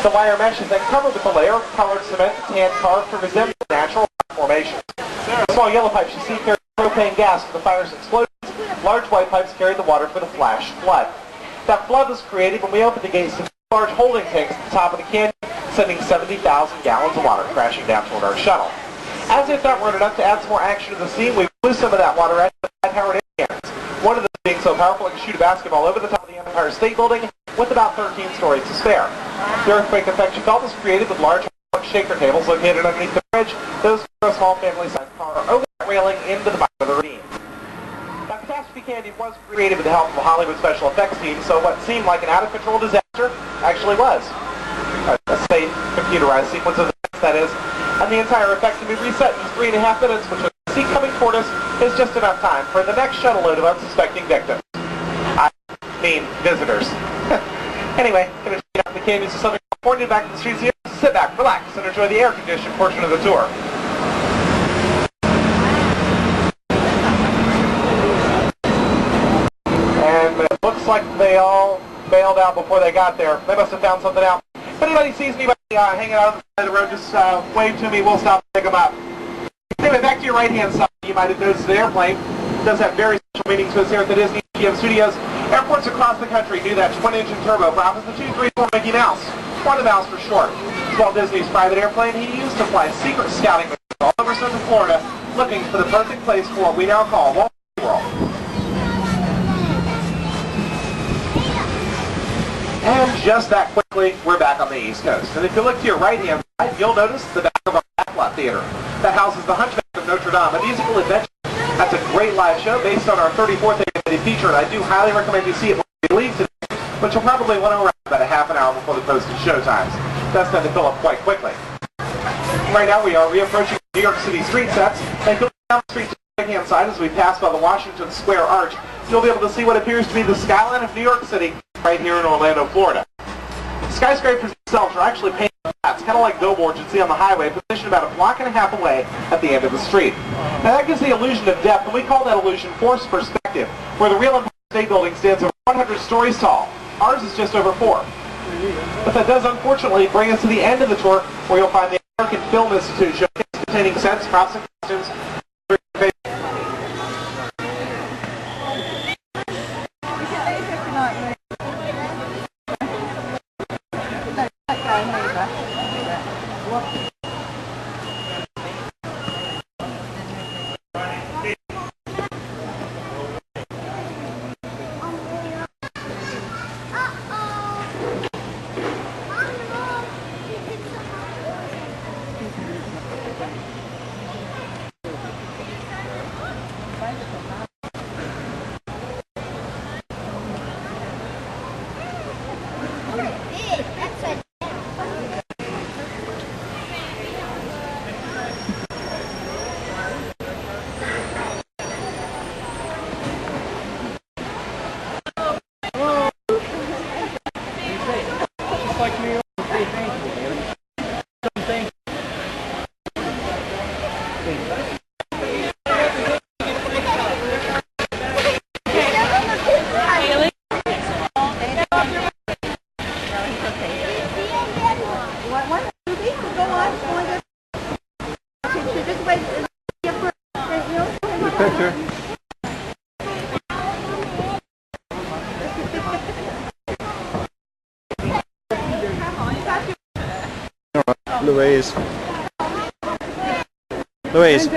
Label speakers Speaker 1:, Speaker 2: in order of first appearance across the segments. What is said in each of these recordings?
Speaker 1: The wire mesh is then covered with a layer of colored cement and carved to resemble natural formations. The small yellow pipes you see carry propane gas for the fire's explosions. Large white pipes carry the water for the flash flood. That flood was created when we opened the gates to large holding tanks at the top of the canyon, sending 70,000 gallons of water crashing down toward our shuttle. As if that weren't enough to add some more action to the scene, we blew some of that water out of the high-powered air cannons. One of them being so powerful it could shoot a basketball over the top of the Empire State Building with about 13 stories to spare. The earthquake effect you felt was created with large shaker tables located underneath the bridge. Those for a small family-sized car over that railing into the bottom of the ravine. Now, Catastrophe Canyon was created with the help of a Hollywood special effects team, so what seemed like an out-of-control disaster actually was. A safe, computerized sequence of events, that is, and the entire effect can be reset in just 3.5 minutes, which with the sea coming toward us is just enough time for the next shuttle load of unsuspecting victims. I mean, visitors. Anyway, going to check out the canyons of Southern California, back to the streets here. Sit back, relax, and enjoy the air-conditioned portion of the tour. And it looks like they all bailed out before they got there. They must have found something out. If anybody sees anybody hanging out on the side of the road, just wave to me. We'll stop and pick them up. Anyway, back to your right-hand side. You might have noticed the airplane does have very special meaning to us here at the Disney GM Studios. Airports across the country do that twin-engine turboprop as the 234 Mickey Mouse, or the Mouse for short. It's Walt Disney's private airplane he used to fly secret scouting missions all over Central Florida, looking for the perfect place for what we now call Walt Disney World. And just that quickly, we're back on the East Coast. And if you look to your right-hand side, you'll notice the back of our Backlot Theater. That houses the Hunchback of Notre Dame, a musical adventure. That's a great live show based on our 34th anniversary feature, and I do highly recommend you see it when you leave today, but you'll probably want to arrive about a half an hour before the posted show times. That's going to fill up quite quickly. Right now, we are reapproaching New York City street sets, and if you look down the street to the right-hand side as we pass by the Washington Square Arch, you'll be able to see what appears to be the skyline of New York City right here in Orlando, Florida. Skyscrapers themselves are actually painted flats, kind of like billboards you'd see on the highway, positioned about 1.5 blocks away at the end of the street. Now that gives the illusion of depth, and we call that illusion forced perspective, where the real Empire State Building stands over 100 stories tall. Ours is just over 4. But that does unfortunately bring us to the end of the tour, where you'll find the American Film Institute showcase containing sets, props, and costumes.
Speaker 2: Louise. Louise.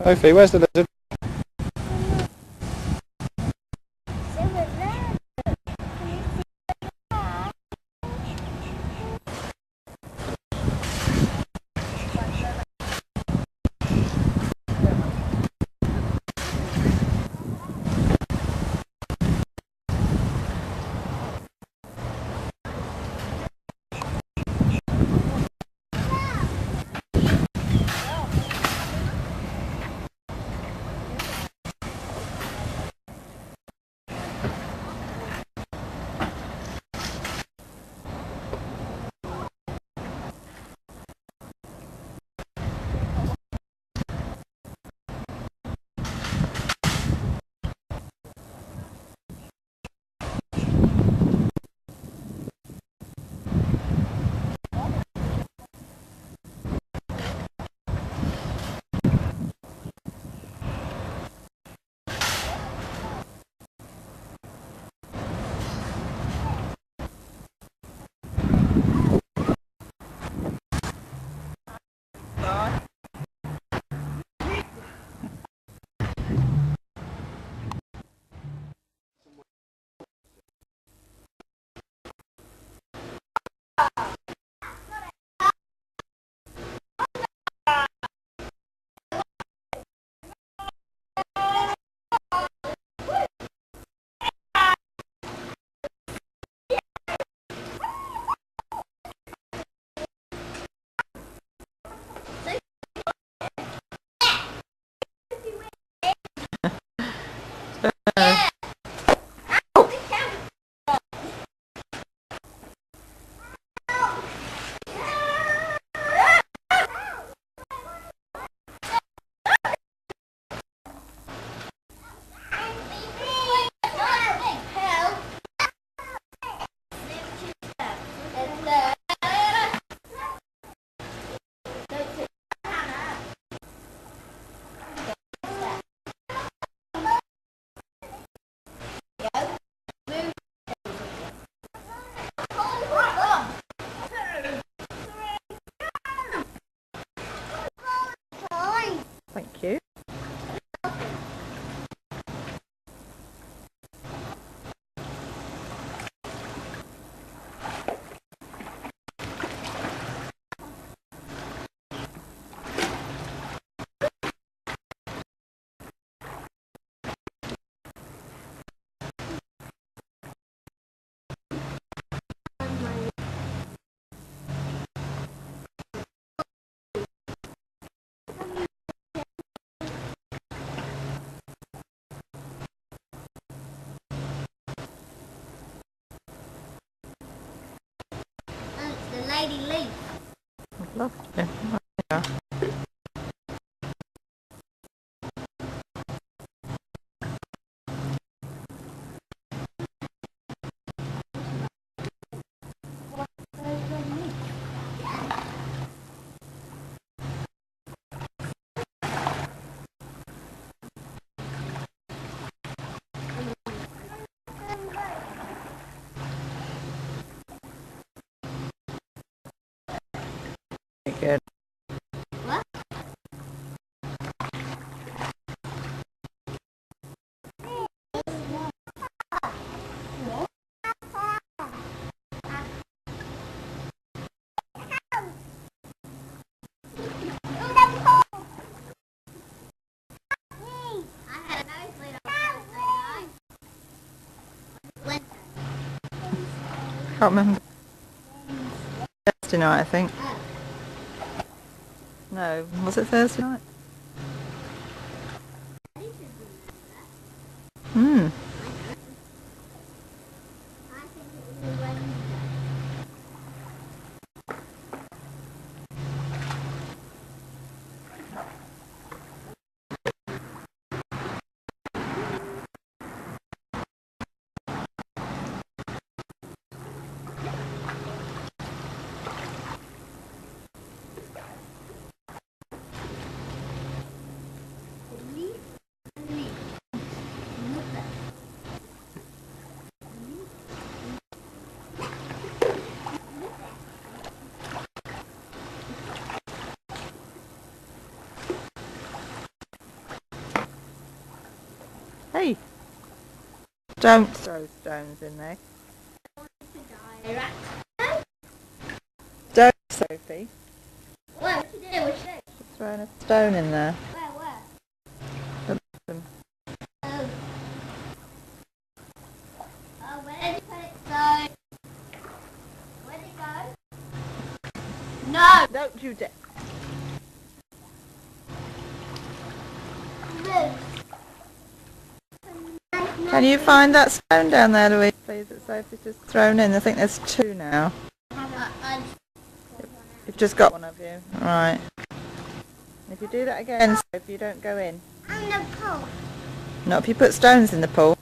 Speaker 2: Sophie, where's the lizard?
Speaker 3: Thank you.
Speaker 4: The lady leaf.
Speaker 3: Love you. Yeah. Good.
Speaker 4: What?
Speaker 3: Can't remember. Thursday night, I think. No, was it Thursday night? Hmm. Hey! Don't throw stones in there. Don't, Sophie.
Speaker 4: What you do? What you do?
Speaker 3: She's throwing a stone in there.
Speaker 4: Where?
Speaker 3: The bottom.
Speaker 4: Oh. Oh, where did you put it go? Where did it go? No!
Speaker 3: Don't you dare. Can you find that stone down there, Louise, please, that Sophie's just thrown in? I think there's two now. You've just got one of you. Right. If you do that again, Sophie, you don't go in.
Speaker 4: I'm the pool.
Speaker 3: Not if you put stones in the pool.